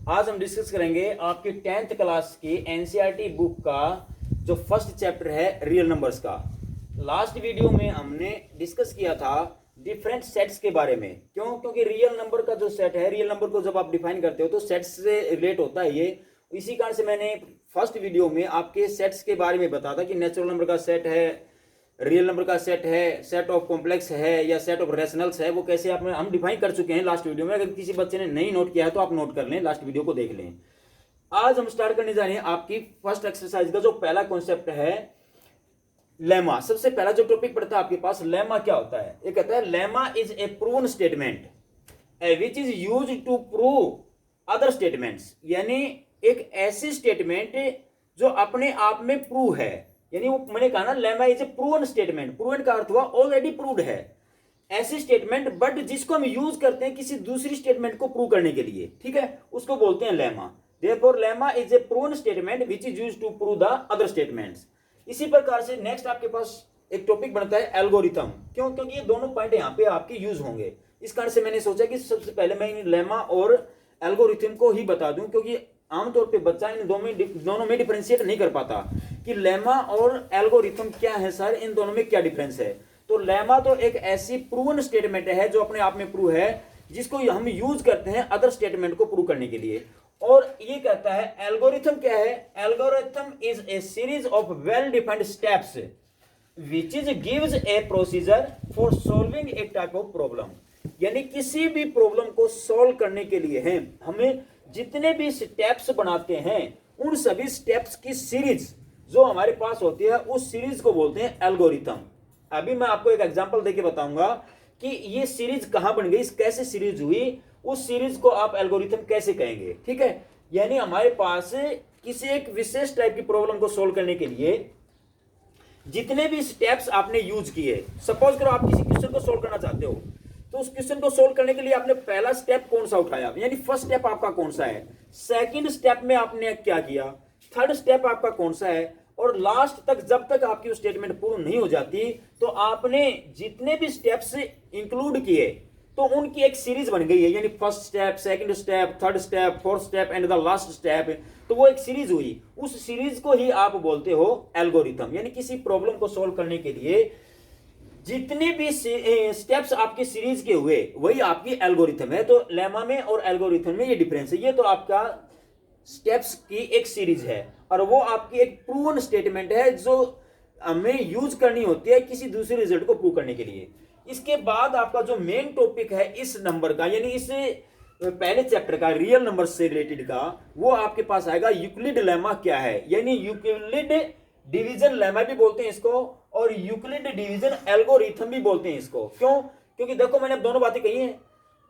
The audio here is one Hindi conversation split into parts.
आज हम डिस्कस करेंगे आपकी 10th क्लास की एनसीईआरटी बुक का जो फर्स्ट चैप्टर है रियल नंबर्स का। लास्ट वीडियो में हमने डिस्कस किया था डिफरेंट सेट्स के बारे में। क्योंकि रियल नंबर का जो सेट है, रियल नंबर को जब आप डिफाइन करते हो तो सेट्स से रिलेट होता है ये। इसी कारण से मैंने फर्स्ट वीडियो में आपके सेट्स के बारे में बताया था कि नेचुरल नंबर का सेट है, रियल नंबर का सेट है, सेट ऑफ कॉम्प्लेक्स है या सेट ऑफ रेशनल्स है, वो कैसे आप हम डिफाइन कर चुके हैं लास्ट वीडियो में। अगर किसी बच्चे ने नहीं नोट किया है तो आप नोट कर लें, लास्ट वीडियो को देख लें। आज हम स्टार्ट करने जा रहे हैं आपकी फर्स्ट एक्सरसाइज का जो पहला कॉन्सेप्ट है लेमा। सबसे पहला जो टॉपिक पड़ता है आपके पास, लेमा क्या होता है। ये कहता है lemma is a proven statement which is use to prove other statements. यानी एक ऐसी स्टेटमेंट जो अपने आप में प्रूव है। यानी वो मैंने कहा ना, lemma is a proven statement. Proven का अर्थ हुआ ऑलरेडी प्रूव्ड है ऐसी स्टेटमेंट, बट जिसको हम यूज करते हैं किसी दूसरी स्टेटमेंट को प्रूव करने के लिए, ठीक है, उसको बोलते हैं lemma. Therefore lemma is a proven statement which is used to prove the other statements. इसी प्रकार से नेक्स्ट आपके पास एक टॉपिक बनता है एल्गोरिथम। क्योंकि ये दोनों पॉइंट यहाँ पे आपके यूज होंगे। इस कारण से मैंने सोचा कि सबसे पहले मैं लेमा और एल्गोरिथम को ही बता दूं, क्योंकि आमतौर पे बच्चा इन दोनों में डिफरेंशिएट नहीं कर पाता कि लेमा और एल्गोरिथम क्या है सर, इन दोनों में क्या डिफरेंस है। तो लेमा तो एक ऐसी प्रूवन स्टेटमेंट है जो अपने आप में प्रूव है, जिसको हम यूज करते हैं अदर स्टेटमेंट को प्रूव करने के लिए। और ये कहता है एल्गोरिथम क्या है। Algorithm is a series of well defined steps which is gives A procedure for solving A type of problem. यानी किसी भी प्रॉब्लम को सॉल्व करने के लिए है हमें जितने भी स्टेप्स बनाते हैं, उन सभी स्टेप्स की सीरीज जो हमारे पास होती है, उस सीरीज को बोलते हैं एल्गोरिथम। अभी मैं आपको एक एग्जांपल देके बताऊंगा कि ये सीरीज कहां बन गई, कैसे सीरीज हुई, उस सीरीज को आप एल्गोरिथम कैसे कहेंगे, ठीक है। यानी हमारे पास किसी एक विशेष टाइप की प्रॉब्लम को सोल्व करने के लिए जितने भी स्टेप्स आपने यूज किए, सपोज करो आप किसी क्वेश्चन को सोल्व करना चाहते हो, तो उस क्वेश्चन को सोल्व करने के लिए आपने पहला स्टेप कौन सा उठाया, यानी फर्स्ट स्टेप आपका कौन सा है, सेकंड स्टेप में आपने क्या किया, थर्ड स्टेप आपका कौन सा है, और लास्ट तक जब तक आपकी स्टेटमेंट पूर्ण नहीं हो जाती तो आपने जितने भी स्टेप्स इंक्लूड किए तो उनकी एक सीरीज बन गई है। यानी first step, second step, third step, fourth step and the last step, तो वो एक सीरीज हुई। उस सीरीज को ही आप बोलते हो एल्गोरिथम। यानी किसी प्रॉब्लम को सोल्व करने के लिए जितने भी स्टेप्स आपके सीरीज के हुए वही आपकी एल्गोरिथम है। तो लेमा में और एल्गोरिथम में ये डिफरेंस है। ये तो आपका स्टेप्स की एक सीरीज है और वो आपकी एक प्रूवन स्टेटमेंट है जो हमें यूज करनी होती है किसी दूसरे रिजल्ट को प्रूव करने के लिए। इसके बाद आपका जो मेन टॉपिक है इस नंबर का, यानी इस पहले चैप्टर का रियल नंबर से रिलेटेड का, वो आपके पास आएगा यूक्लिड लेमा क्या है। यानी यूक्लिड डिवीजन लेमा भी बोलते हैं इसको, और यूक्लिड डिवीजन एल्गोरिथम भी बोलते हैं इसको। क्यों? क्योंकि देखो मैंने अब दोनों बातें कही हैं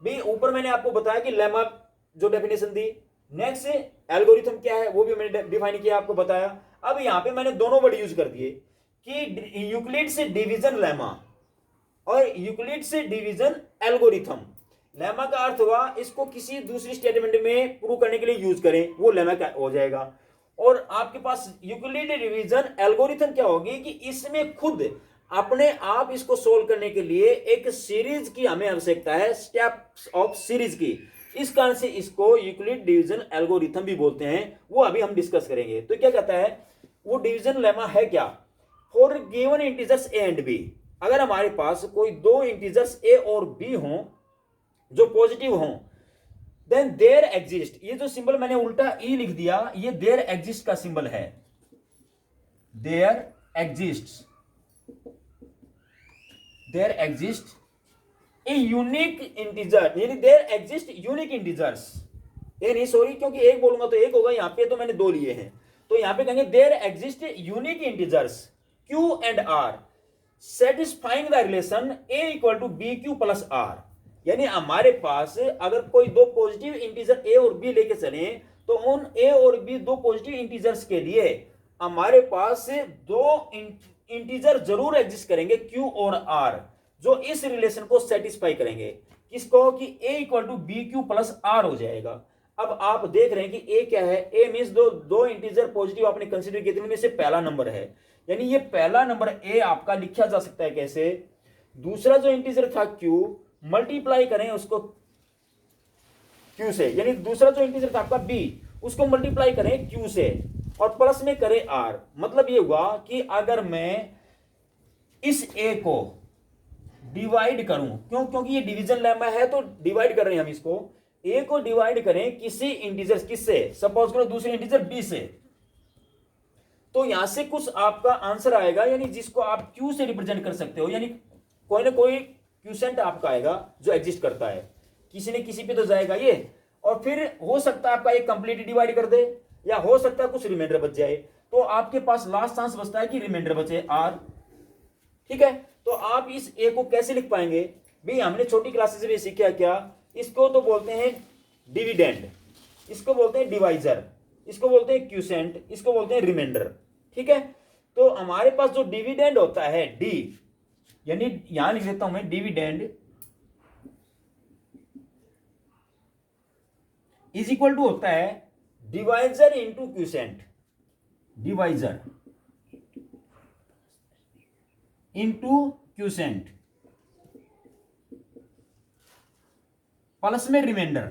भाई। ऊपर मैंने आपको बताया कि लेमा जो डेफिनेशन दी, नेक्स्ट एल्गोरिथम क्या है वो भी मैंने डिफाइन किया, आपको बताया। अब यहां पे मैंने दोनों वर्ड यूज कर दिए कि यूक्लिड से डिवीजन लेमा और यूक्लिड से डिवीजन एल्गोरिथम। लेमा का अर्थ हुआ इसको किसी दूसरी स्टेटमेंट में प्रूव करने के लिए यूज करें, वो लेमा क्या हो जाएगा। और आपके पास यूक्लिड डिवीजन एल्गोरिथम क्या होगी कि इसमें खुद अपने आप इसको सोल्व करने के लिए एक सीरीज की हमें आवश्यकता है, स्टेप्स ऑफ सीरीज की। इस कारण से इसको यूक्लिड डिवीजन एल्गोरिथम भी बोलते हैं, वो अभी हम डिस्कस करेंगे। तो क्या कहता है वो डिवीजन लेमा है क्या। For given integers a and b, अगर हमारे पास कोई दो इंटीजर्स ए और बी हों जो पॉजिटिव हों, देन देयर एग्जिस्ट, ये जो सिंबल मैंने उल्टा ई लिख दिया, ये देयर एग्जिस्ट का सिंबल है। There exist a unique integer, यानी देयर एग्जिस्ट यूनिक इंटीजर्स। ये नहीं, सॉरी, क्योंकि एक बोलूंगा तो एक होगा, यहां पे तो मैंने दो लिए हैं, तो यहां पे कहेंगे there exist unique integers q and r satisfying the relation a equal to B Q plus r. यानी हमारे पास अगर कोई दो पॉजिटिव इंटीजर ए और बी लेके चले तो उन ए और बी दो पॉजिटिव इंटीजर्स के लिए हमारे पास दो इंटीजर जरूर एग्जिस्ट करेंगे क्यू और आर, जो इस रिलेशन को सेटिस्फाई करेंगे। किसको? कि A equal to B Q plus R हो जाएगा। अब आप देख रहे हैं कि ए क्या है। ए मीन्स दो इंटीजर पॉजिटिव आपने कंसीडर किए, इनमें से पहला नंबर है, यानी ये पहला नंबर ए आपका लिखा जा सकता है कैसे। दूसरा जो इंटीजर था क्यू, मल्टीप्लाई करें उसको क्यू से, यानी दूसरा जो इंटीजर था आपका बी, उसको मल्टीप्लाई करें क्यू से और प्लस में करें आर। मतलब ये हुआ कि अगर मैं इस ए को डिवाइड करूं, क्योंकि ये डिवीजन लेमा है तो डिवाइड कर रहे हैं हम इसको, ए को डिवाइड करें किसी इंटीजर, किससे, सपोज करो दूसरे इंटीजर बी से, तो यहां से कुछ आपका आंसर आएगा, यानी जिसको आप क्यू से रिप्रेजेंट कर सकते हो, यानी कोई ना कोई क्यूसेंट आपका आएगा जो एग्जिस्ट करता है, किसी ने किसी पे तो जाएगा ये, और फिर हो सकता है आपका एक कंप्लीट डिवाइड कर दे, या हो सकता है कुछ रिमाइंडर बच जाए, तो आपके पास लास्ट चांस बचता है कि रिमाइंडर बचे आर। ठीक है, तो आप इस ए को कैसे लिख पाएंगे भाई, हमने छोटी क्लासेस में सीखा क्या, इसको तो बोलते हैं डिविडेंड, इसको बोलते हैं डिवाइजर, इसको बोलते हैं क्यूसेंट, इसको बोलते हैं रिमाइंडर। ठीक है, तो हमारे पास जो डिविडेंड होता है डी, यानी यहां लिख देता हूं मैं डिविडेंड इज इक्वल टू होता है divisor into quotient, divisor into quotient plus में रिमाइंडर।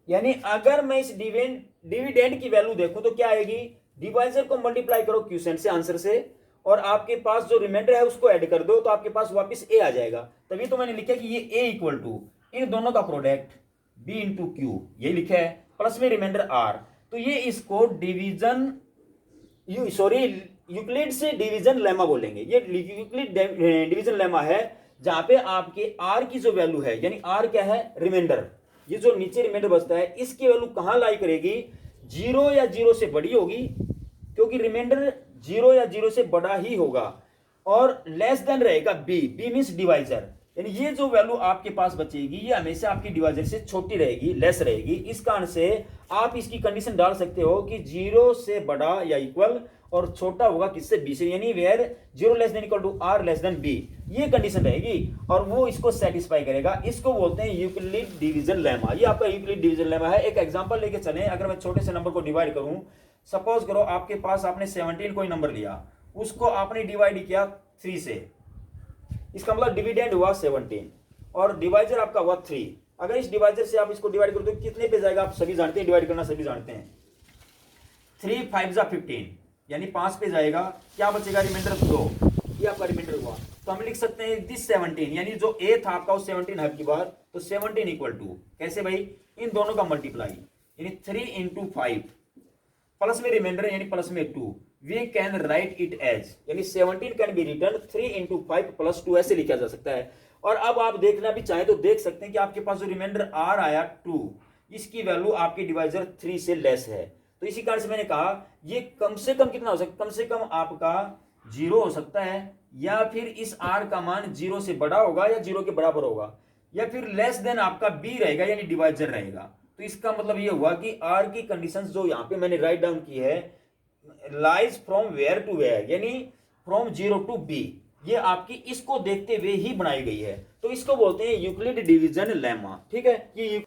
यानी अगर मैं इस डिविडेंड की वैल्यू देखूं तो क्या आएगी, डिवाइजर को मल्टीप्लाई करो क्यूसेंट से, आंसर से, और आपके पास जो रिमाइंडर है उसको ऐड कर दो तो आपके पास वापस ए आ जाएगा। तभी तो मैंने लिखा कि ये ए इक्वल टू इन दोनों का प्रोडक्ट बी इंटू क्यू, ये लिखा है, प्लस में रिमाइंडर आर। तो ये इसको यूक्लिड से डिवीजन लेमा बोलेंगे। ये यूक्लिड डिवीजन लेमा है जहां पे आपके आर की जो वैल्यू है, यानी आर क्या है, रिमाइंडर, ये जो नीचे रिमाइंडर बचता है इसकी वैल्यू कहां लाई करेगी, जीरो या जीरो से बड़ी होगी, क्योंकि रिमाइंडर जीरो या जीरो से बड़ा ही होगा, और लेस देन रहेगा बी, बी मींस डिवाइजर, यानी ये जो वैल्यू आपके पास बचेगी ये हमेशा आपकी डिवाइजर से छोटी रहेगी, लेस रहेगी। इस कारण से आप इसकी कंडीशन डाल सकते हो कि जीरो से बड़ा या इक्वल और छोटा होगा किससे, बी से, यानी where zero less than equal to r less than b, ये कंडीशन रहेगी और वो इसको सेटिस्फाई करेगा। इसको बोलते हैं यूक्लिड डिवीजन लेमा। ये आपका यूक्लिड डिवीजन लेमा है। एक एग्जांपल लेके चलें, अगर मैं छोटे से नंबर को डिवाइड करूं, सपोज करो आपके पास आपने 17 कोई नंबर लिया, उसको आपने डिवाइड किया 3 से, इसका मतलब डिविडेंड हुआ 17 और डिवाइजर आपका हुआ 3। अगर इस डिवाइजर से आप इसको डिवाइड करो तो कितने पे जाएगा, आप सभी जानते हैं, डिवाइड करना सभी जानते हैं, 3 5 15, यानी 5 पे जाएगा, क्या बचेगा, रिमाइंडर 2, ये आपका रिमाइंडर हुआ। तो हम लिख सकते हैं दिस 17, यानी जो ए था आपका वो 17 है की बार, तो 17 इक्वल टू कैसे भाई, इन दोनों का मल्टीप्लाई, यानी 3 इंटू 5 प्लस में रिमाइंडर यानी प्लस में 2, we can write it as, यानी 17 can be written 3 into 5 plus 2, ऐसे लिखा जा सकता है। और अब आप देखना भी चाहे तो देख सकते हैं कि आपके पास जो रिमाइंडर आर आया 2, इसकी वैल्यू आपकी डिवाइजर 3 से लेस है। तो इसी कारण से मैंने कहा ये कम से कम कितना हो सकता है, कम से कम आपका 0 हो सकता है, या फिर इस आर का मान 0 से बड़ा होगा या 0 के बराबर होगा, या फिर लेस देन आपका बी रहेगा यानी डिवाइजर रहेगा। तो इसका मतलब ये हुआ कि आर की कंडीशंस जो यहां पे मैंने राइट डाउन की है, lies from where to where, यानी फ्रॉम 0 टू बी, ये आपकी इसको देखते हुए ही बनाई गई है। तो इसको बोलते हैं यूक्लिड डिवीजन लेमा। ठीक है, ये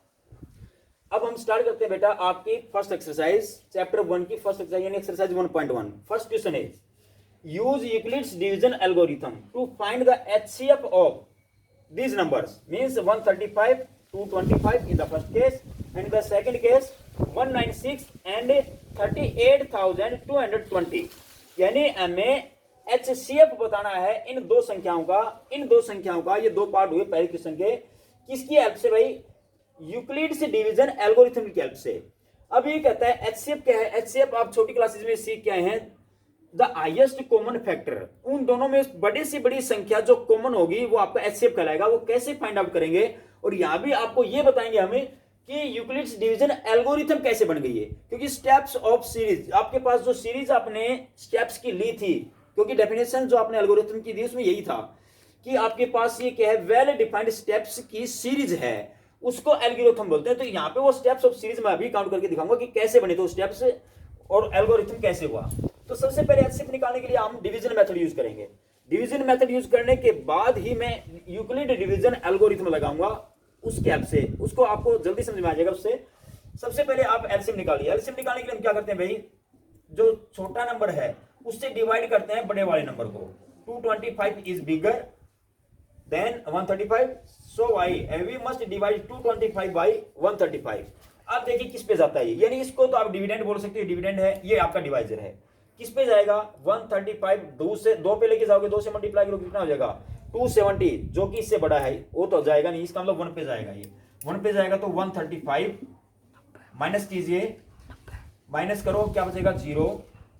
अब हम स्टार्ट करते हैं बेटा आपकी फर्स्ट एक्सरसाइज, चैप्टर 1 की फर्स्ट एक्सरसाइज यानी exercise 1.1। First question is use Euclid's division algorithm to find the HCF of these numbers, means 135 225 in the first case, and the second case 196 and 38,220। यानी हमें HCF बताना है इन दो संख्याओं का। ये दो पार्ट हुए पहले क्वेश्चन के, किसकी हेल्प से भाई, यूक्लिड से डिवीजन एल्गोरिथम की हेल्प से। अब ये कहता है HCF क्या है, HCF आप छोटी क्लासेस में सीख के आए हैं, द हाईएस्ट कॉमन फैक्टर, उन दोनों में बड़ी से बड़ी संख्या जो कॉमन होगी वो आपका HCF कहलाएगा। वो कैसे फाइंड आउट करेंगे, और यहां भी आपको ये बताएंगे हमें कि यूक्लिड्स डिवीजन एल्गोरिथम कैसे बन गई है, क्योंकि स्टेप्स ऑफ सीरीज, आपके पास जो सीरीज आपने स्टेप्स की ली थी, क्योंकि डेफिनेशन जो आपने एल्गोरिथम की दी उसमें यही था कि आपके पास ये क्या है, वेल डिफाइंड स्टेप्स की सीरीज है, उसको एल्गोरिथम बोलते हैं। तो यहाँ पे वो स्टेप्स ऑफ सीरीज में अभी काउंट करके दिखाऊंगा कि कैसे बने तो स्टेप्स और एल्गोरिथम कैसे हुआ। तो सबसे पहले HCF निकालने के लिए हम डिवीजन मेथड यूज करेंगे। डिवीजन मेथड यूज करने के बाद ही मैं यूक्लिड डिवीजन एल्गोरिथम लगाऊंगा उसके हेल्प से, उसको आपको जल्दी समझ में आ जाएगा उससे। सबसे पहले आप एलसीएम निकालिए। एलसीएम निकालने के लिए हम क्या करते हैं भाई, जो छोटा नंबर है उससे डिवाइड करते हैं बड़े वाले नंबर को। 225 is bigger than 135, so we must divide 225 by 135। अब देखिए किस पे जाता है ये, यानी इसको तो आप डिविडेंड बोल सकते हो, डिविडेंड है, ये आपका डिवाइजर है। किस पे जाएगा? 135 2 पे लेके जाओगे, 2 से मल्टीप्लाई करोगे कितना हो जाएगा? 270, जो कि इससे बड़ा है वो तो जाएगा नहीं, इसका मतलब 1 पे जाएगा, ये 1 पे जाएगा। तो 135 माइनस कीजिए, माइनस करो, क्या बचेगा? 0,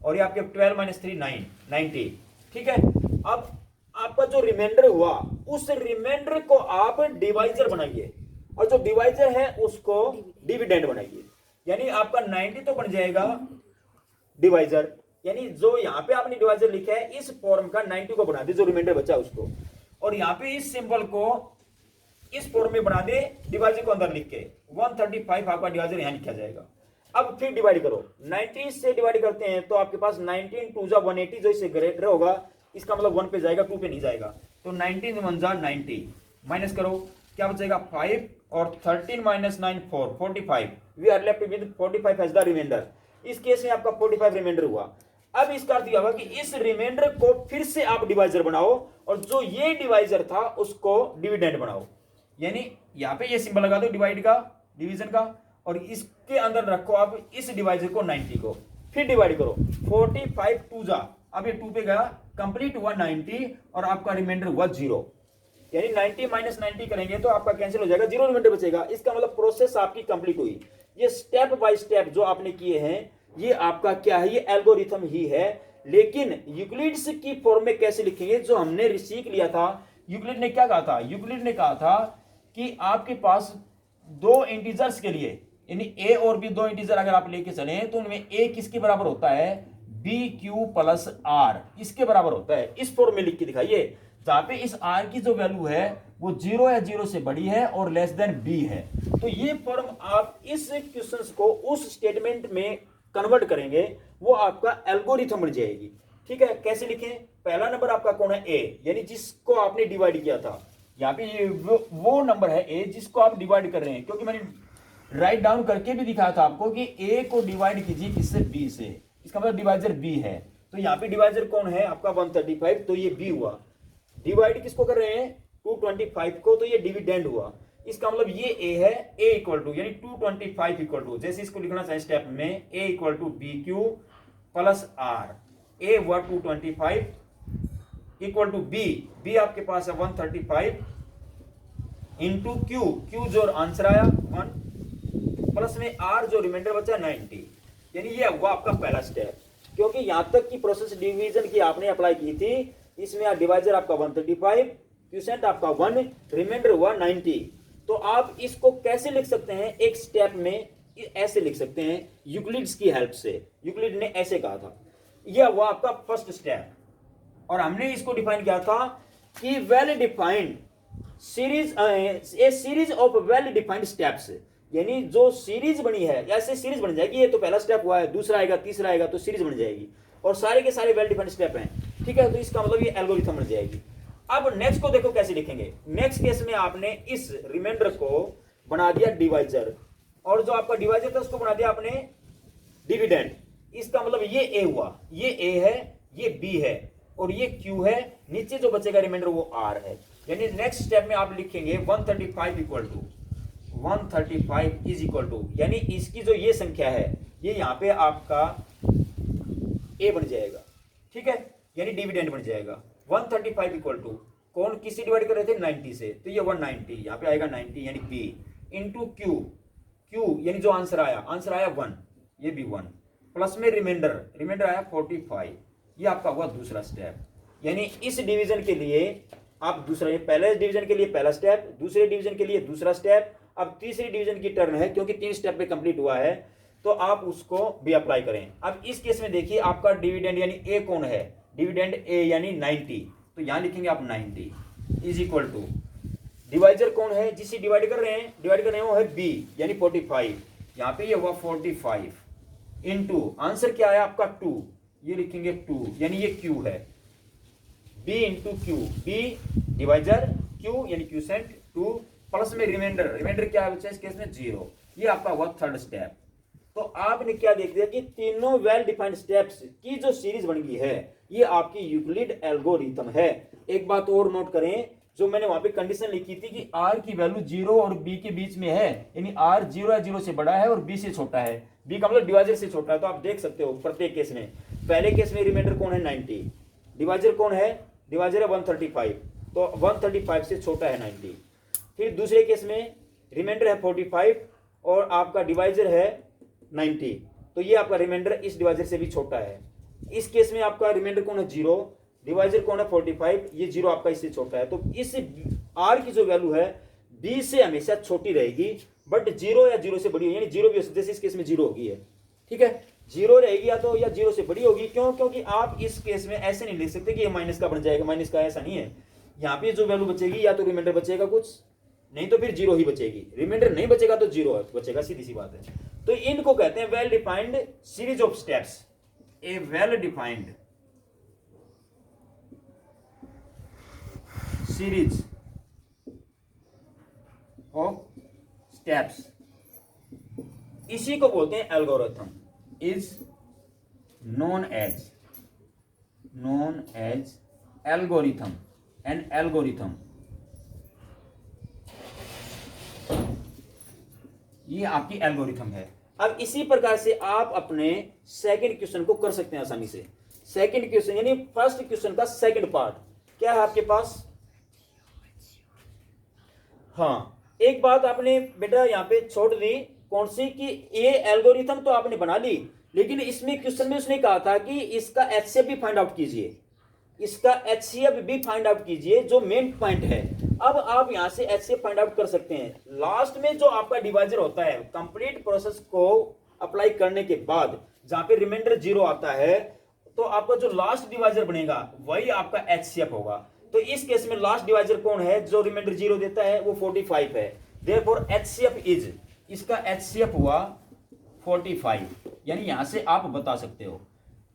और ये आपके 12 माइनस 3 9 90। ठीक है, अब आपका जो रिमाइंडर हुआ उस रिमाइंडर को आप डिवाइजर बनाइए, और जो डिवाइजर है उसको डिविडेंड बनाइए। यानी आपका 90 तो बन जाएगा डिवाइजर, यानी जो यहां पे आपने डिवाइजर लिखा है इस फॉर्म का 90 को बना दे, जो रिमाइंडर बचा उसको, और यहां पे इस सिंबल को इस फॉर्म में बना दे डिवाइजर को अंदर लिख के। 135 आपका डिवाइजर यहां लिखा जाएगा। अब फिर डिवाइड करो, 90 से डिवाइड करते हैं तो आपके पास 19 2 जा 180, जो इससे ग्रेटर होगा, इसका मतलब 1 पे जाएगा, 2 पे नहीं जाएगा। तो 19 1 जा 90, माइनस करो, क्या बचेगा? 5, और 13 minus 9 4 45। We are left with 45 as the remainder. इस केस में आपका 45 रिमाइंडर हुआ। अब इसका अर्थ यह होगा कि इस रिमाइंडर को फिर से आप डिवाइजर बनाओ, और जो ये डिवाइजर था उसको डिविडेंड बनाओ। यानी यहां पे ये सिंबल लगा दो डिवाइड का, डिवीजन का, और इसके अंदर रखो आप इस डिवाइजर को 90 को, फिर डिवाइड करो। 45 2 जा, अब ये 2 पे गया, कंप्लीट हुआ 90, और आपका रिमाइंडर हुआ 0। यानी 90 माइनस 90 करेंगे तो आपका कैंसिल हो जाएगा, 0 रिमाइंडर बचेगा। इसका मतलब प्रोसेस आपकी कंप्लीट हुई। ये स्टेप बाय स्टेप जो आपने किए हैं, ये आपका क्या है? ये एल्गोरिथम ही है। लेकिन यूक्लिड्स की फॉर्म में कैसे लिखेंगे, जो हमने सीख लिया था। यूक्लिड ने क्या कहा था? यूक्लिड ने कहा था कि आपके पास दो इंटीजर्स के लिए, यानी ए और बी, दो इंटीजर अगर आप लेके चले तो उनमें ए किसके बराबर होता है? बी क्यू प्लस आर, इसके बराबर होता है। इस फॉर्म में लिख के दिखाइए, जहां पे इस आर की जो वैल्यू है वो 0 या 0 से बड़ी है और लेस देन बी है। तो ये फॉर्म आप इस क्वेश्चंस को उस स्टेटमेंट में कन्वर्ट करेंगे, वो आपका एल्गोरिथम बन जाएगी। ठीक है, कैसे लिखें? पहला नंबर आपका कौन है? ए, यानी जिसको आपने डिवाइड किया था। यहाँ पे ये वो नंबर है ए जिसको आप डिवाइड कर रहे हैं, क्योंकि मैंने राइट डाउन करके भी दिखाया था आपको कि ए को डिवाइड कीजिए किससे? बी से, इसका मतलब डिवाइजर बी है। तो यहाँ पे डिवाइजर कौन है आपका? 135, तो ये बी हुआ। डिवाइड किसको कर रहे हैं? 225 को, तो ये डिविडेंड हुआ। इसका मतलब ये ए है, ए इक्वल टू, यानी 225 इक्वल टू, जैसे इसको लिखना चाहिए स्टेप में, A equal to B Q plus R. A हुआ 225 इक्वल टू बी, बी आपके पास है 135 इंटू क्यू, क्यू जो आंसर आया 1, प्लस में आर जो रिमाइंडर बचा 90। यानी ये हुआ आपका पहला स्टेप। क्योंकि यहां तक की प्रोसेस डिवीजन की आपने अप्लाई की थी, इसमें डिवाइजर आपका 135, क्यूसेंट आपका 1, रिमाइंडर हुआ 90। तो आप इसको कैसे लिख सकते हैं? एक स्टेप में ऐसे लिख सकते हैं यूक्लिड्स की हेल्प से। यूक्लिड ने ऐसे कहा था, यह हुआ आपका फर्स्ट स्टेप। और हमने इसको डिफाइन किया था कि well defined series, A series of well defined steps, यानी जो सीरीज बनी है ऐसे सीरीज बन जाएगी। ये तो पहला स्टेप हुआ है, दूसरा आएगा, तीसरा आएगा, तो सीरीज बन जाएगी, और सारे के सारे वेल डिफाइंड स्टेप हैं। ठीक है, तो इसका मतलब ये एल्गोरिथम बन जाएगी। अब नेक्स्ट को देखो कैसे लिखेंगे। नेक्स्ट केस में आपने इस रिमाइंडर को बना दिया डिवाइजर, और जो आपका डिवाइजर था उसको बना दिया आपने डिविडेंड। इसका मतलब ये ए हुआ, ये ए है, ये बी है, और ये क्यू है, नीचे जो बचेगा रिमाइंडर वो आर है। यानी नेक्स्ट स्टेप में आप लिखेंगे 135 equal to 135 is equal to, यानी इसकी जो ये संख्या है ये यहां पे आपका ए बन जाएगा। ठीक है, यानी डिविडेंड बन जाएगा। 135 इक्वल टू कौन किससे डिवाइड कर रहे थे? 90 से, तो ये 190 यहां पे आएगा 90, यानी बी इंटू क्यू, क्यू यानी जो आंसर आया 1, ये भी 1, प्लस में रिमाइंडर आया 45। ये आपका हुआ दूसरा स्टेप। यानी इस डिवीजन के लिए आप दूसरा, ये पहले डिवीजन के लिए पहला स्टेप, दूसरे डिवीजन के लिए दूसरा स्टेप, अब तीसरी डिवीजन की टर्न है, क्योंकि 3 स्टेप पे कंप्लीट हुआ है, तो आप उसको भी अप्लाई करें। अब इस केस में देखिए आपका डिविडेंड यानी ए कौन है? डिविडेंड ए यानी 90, तो यहां लिखेंगे आप 90 इज इक्वल टू डिवाइजर कौन है जिसे डिवाइड कर रहे हैं वो है बी, यानी 45। यहां पे ये हुआ 45 इंटू आंसर क्या आया आपका 2, ये लिखेंगे 2, यानी ये क्यू है, b into q, b divisor, q यानी क्यूसेंट 2, प्लस में रिमाइंडर क्या है इस केस में 0। ये आपका हुआ थर्ड स्टेप। तो आपने क्या देख दिया कि तीनों वेल डिफाइंड स्टेप्स की जो सीरीज बन गई है ये आपकी यूक्लिड एल्गोरिथम है। एक बात और नोट करें जो मैंने वहां पे कंडीशन लिखी थी कि आर की वैल्यू 0 और बी के बीच में है, यानी आर 0 या 0 से बड़ा है और बी से छोटा है, बी का मतलब डिवाइजर से छोटा है। तो आप देख सकते हो प्रत्येक केस में, पहले केस में रिमाइंडर कौन है 90, डिवाइजर कौन है, डिवाइजर है 135, तो 135 से छोटा है 90। फिर दूसरे केस में रिमाइंडर है 45 और आपका डिवाइजर है 90, तो ये आपका रिमाइंडर इस डिवाइजर से भी छोटा है। इस केस में आपका रिमाइंडर कौन है 0, डिवाइजर कौन है 45, ये 0 आपका इससे छोटा है। तो इस आर की जो वैल्यू है बी से हमेशा छोटी रहेगी, बट 0 या 0 से बड़ी होगी, यानी 0 भी हो सकती है, जैसे इस केस में 0 होगी है, ठीक है, 0 रहेगी या तो या 0 से बड़ी होगी। क्यों? क्योंकि आप इस केस में ऐसे नहीं लिख सकते कि ये माइनस का बन जाएगा, माइनस का ऐसा नहीं है। यहाँ पे जो वैल्यू बचेगी या तो रिमाइंडर बचेगा कुछ, नहीं तो फिर 0 ही बचेगी, रिमाइंडर नहीं बचेगा तो 0 बचेगा, सीधी सी बात है। तो इनको कहते हैं well defined series of steps, a well defined series of steps, इसी को बोलते हैं algorithm, is known as algorithm, an algorithm. ये आपकी एल्गोरिथम है। अब इसी प्रकार से आप अपने सेकंड क्वेश्चन को कर सकते हैं आसानी से। सेकंड क्वेश्चन यानी फर्स्ट क्वेश्चन का सेकंड पार्ट क्या है आपके पास। हाँ, एक बात आपने बेटा यहाँ पे छोड़ दी, कौन सी, कि ये एल्गोरिथम तो आपने बना ली, लेकिन इसमें क्वेश्चन में उसने कहा था कि इसका एचसीएफ भी फाइंड आउट कीजिए, इसका एचसीएफ भी फाइंड आउट कीजिए, जो मेन पॉइंट है। अब आप यहां से एचसीएफ फाइंड आउट कर सकते हैं। लास्ट में जो आपका डिवाइजर होता है, कंप्लीट प्रोसेस को अप्लाई करने के बाद जहां पे रिमाइंडर 0 आता है, तो आपका जो लास्ट डिवाइजर बनेगा वही आपका एचसीएफ होगा। तो इस केस में लास्ट डिवाइजर कौन है जो रिमाइंडर 0 देता है, वो 45 है। देयरफॉर एचसीएफ इज, इसका एचसीएफ हुआ 45, यानी यहां से आप बता सकते हो।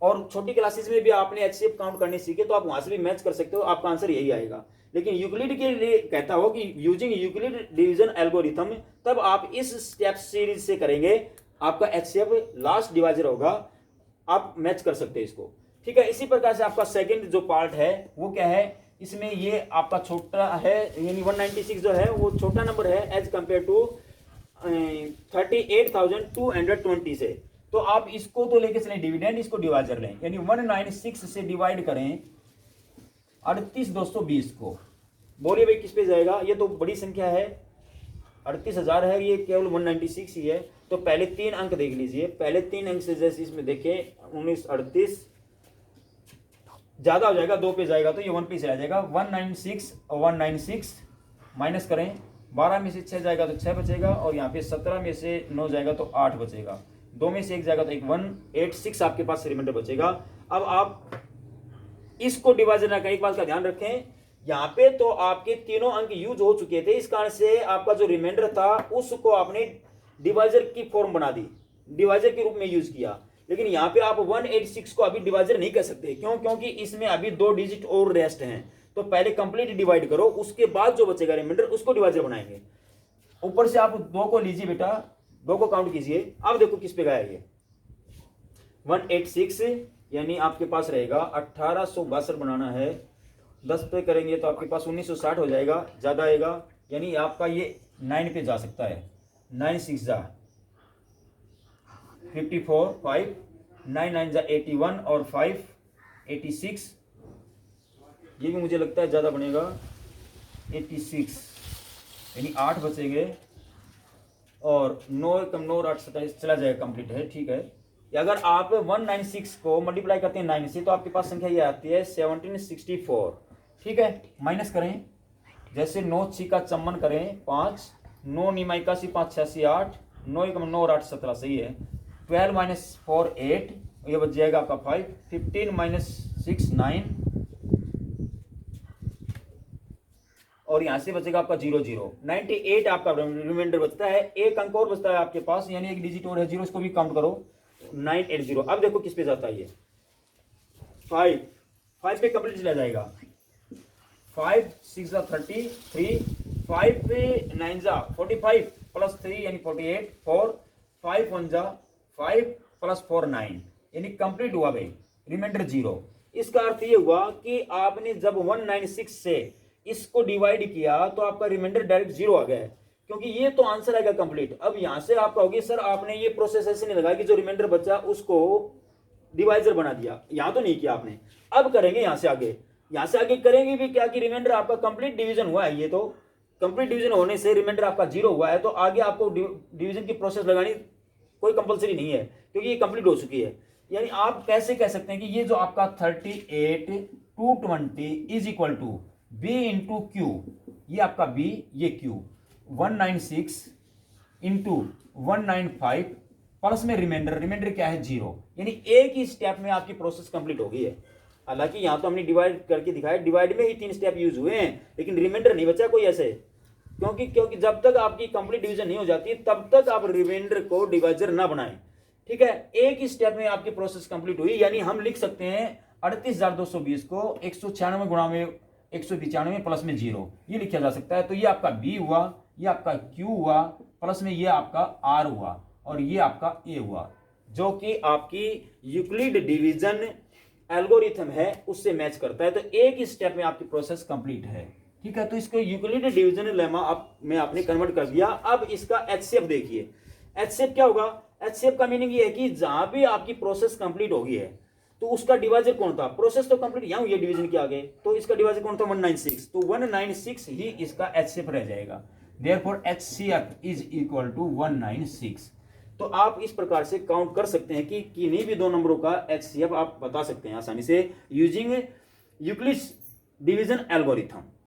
और छोटी क्लासेस में भी आपने एचसीएफ काउंट करने सीखे, तो आप वहां से भी मैच कर सकते हो, आपका आंसर यही आएगा। लेकिन यूक्लिड के लिए कहता हो कि यूजिंग यूक्लिड डिवीजन एल्गोरिथम, तब आप इस स्टेप सीरीज से करेंगे, आपका एचसीएफ लास्ट डिवाइजर होगा, आप मैच कर सकते हैं इसको, ठीक है। इसी प्रकार से आपका सेकंड जो पार्ट है वो क्या है, इसमें ये आपका छोटा है, यानी 196 जो है वो छोटा नंबर है एज कंपेयर टू 38,220 से। तो आप इसको तो लेके चलें डिविडेंड, इसको डिवाइजर लें, यानी 196 से डिवाइड करें 38,220 को। बोलिए भाई किस पे जाएगा, ये तो बड़ी संख्या है, 38,000 है, ये केवल 196 ही है। तो पहले 3 अंक देख लीजिए, पहले 3 अंक से जैसे इसमें देखें 19 38 ज्यादा हो जाएगा, 2 पे जाएगा तो ये 1 पे चला जाएगा। 196 और 196 माइनस करें, 12 में से 6 जाएगा तो 6 बचेगा, और यहाँ पे 17 में से 9 जाएगा तो 8 बचेगा, 2 में से 1 जाएगा तो 186 आपके पास रिमाइंडर बचेगा। अब आप इसको डिवाइजर ना करें, एक बात का ध्यान रखें, यहाँ पे तो आपके तीनों अंक यूज हो चुके थे, इस कारण से आपका जो रिमाइंडर था उसको आपने डिवाइजर की फॉर्म बना दी, डिवाइजर के रूप में यूज किया। लेकिन यहाँ पे आप 186 को अभी डिवाइजर नहीं कर सकते, क्यों? क्योंकि इसमें अभी 2 डिजिट और रेस्ट हैं। तो पहले कंप्लीट डिवाइड करो, उसके बाद जो बचेगा रिमाइंडर उसको डिवाइजर बनाएंगे। ऊपर से आप 2 को लीजिए बेटा, 2 को काउंट कीजिए। अब देखो किस पे गया ये 186, यानी आपके पास रहेगा 1862 बनाना है, 10 पे करेंगे तो आपके पास 1960 हो जाएगा, ज्यादा आएगा, यानी आपका ये 9 पे जा सकता है। 9 6 जा 54, 5 9 9 जा 81 और 5 86, ये भी मुझे लगता है ज़्यादा बनेगा 86, यानी 8 बचेंगे, और 9 कम 9 8 27 चला जाएगा, कंप्लीट है, ठीक है। अगर आप 196 को मल्टीप्लाई करते हैं 9 से तो आपके पास संख्या ये आती है 1764, ठीक है। माइनस करें, जैसे 9 6 का चम्मन करें 5, 9 9 81 5 86 8, 9 कम 9 और 8 17, सही है। 12 माइनस 4 8, ये बच जाएगा आपका 5, 15 माइनस 6 9, और यहां से बचेगा आपका 0 0, 98 आपका रिमाइंडर बचता है। एक अंक और बचता है आपके पास, यानी एक डिजिट और है 0, इसको भी काउंट करो 980। अब देखो किस पे जाता है ये 5 पे कंप्लीट चला जाएगा, 5 6 जा 33, 5 पे 9 जा 45 प्लस 3 यानी 48, 4 5 1 जा 5 प्लस 4 9, यानी कंप्लीट हुआ भाई, रिमाइंडर 0। इसका अर्थ ये हुआ कि आपने जब 196 से इसको डिवाइड किया तो आपका रिमाइंडर डायरेक्ट 0 आ गया है, क्योंकि ये तो आंसर आएगा कंप्लीट। अब यहां से आप कहोगे सर आपने ये प्रोसेस ऐसे नहीं लगाया कि जो रिमाइंडर बचा उसको डिवाइजर बना दिया, यहां तो नहीं किया आपने। अब करेंगे यहां से आगे करेंगे भी क्या कि रिमाइंडर आपका कंप्लीट डिवीजन हुआ है, ये तो कंप्लीट डिवीजन होने से रिमाइंडर आपका 0 हुआ है, तो आगे आपको डिवीजन की प्रोसेस लगानी कोई कंपलसरी नहीं है, क्योंकि ये कंप्लीट हो चुकी है। यानी आप कैसे कह सकते हैं कि ये जो आपका 38 220 is equal to b into q, ये आपका बी ये क्यू 196 इंटू 195 प्लस में रिमाइंडर क्या है 0, यानी एक ही स्टेप में आपकी प्रोसेस कंप्लीट हो गई है। हालांकि यहां तो हमने डिवाइड करके दिखाया, डिवाइड में ही 3 स्टेप यूज हुए हैं, लेकिन रिमाइंडर नहीं बचा कोई ऐसे, क्योंकि जब तक आपकी कंप्लीट डिवीजन नहीं हो जाती तब तक आप रिमाइंडर को डिवाइजर ना बनाएं। ठीक है, एक ही स्टेप में आपकी प्रोसेस कंप्लीट हुई, यानी हम लिख सकते हैं 38,220 को 196 गुणा में 195 प्लस में 0, ये लिखा जा सकता है। तो ये आपका बी हुआ, ये आपका क्यू हुआ, प्लस में ये आपका आर हुआ, और ये आपका ए हुआ, जो कि आपकी यूक्लिड डिवीजन एल्गोरिथम है उससे मैच करता है। तो एक ही स्टेप में आपकी प्रोसेस कंप्लीट है। ठीक है, तो इसको यूक्लिड डिवीजन लेमा में आपने कन्वर्ट कर दिया। अब इसका एचसीएफ देखिए, एचसीएफ क्या होगा? एचसीएफ का मीनिंग ये है कि जहां भी आपकी प्रोसेस कंप्लीट होगी है तो उसका डिवाइजर कौन था? प्रोसेस तो कंप्लीट यहां हुई है डिवीजन के आगे, तो इसका डिवाइजर कौन था? 196, तो 196 ही इसका एचसीएफ रह जाएगा। Therefore HCF is equal to 196। तो आप इस प्रकार से काउंट कर सकते हैं कि किन्हीं भी दो नंबरों का एचसीएफ आप बता सकते हैं आसानी से यूजिंग यूक्लिड्स डिवीजन एल्गोरिथम।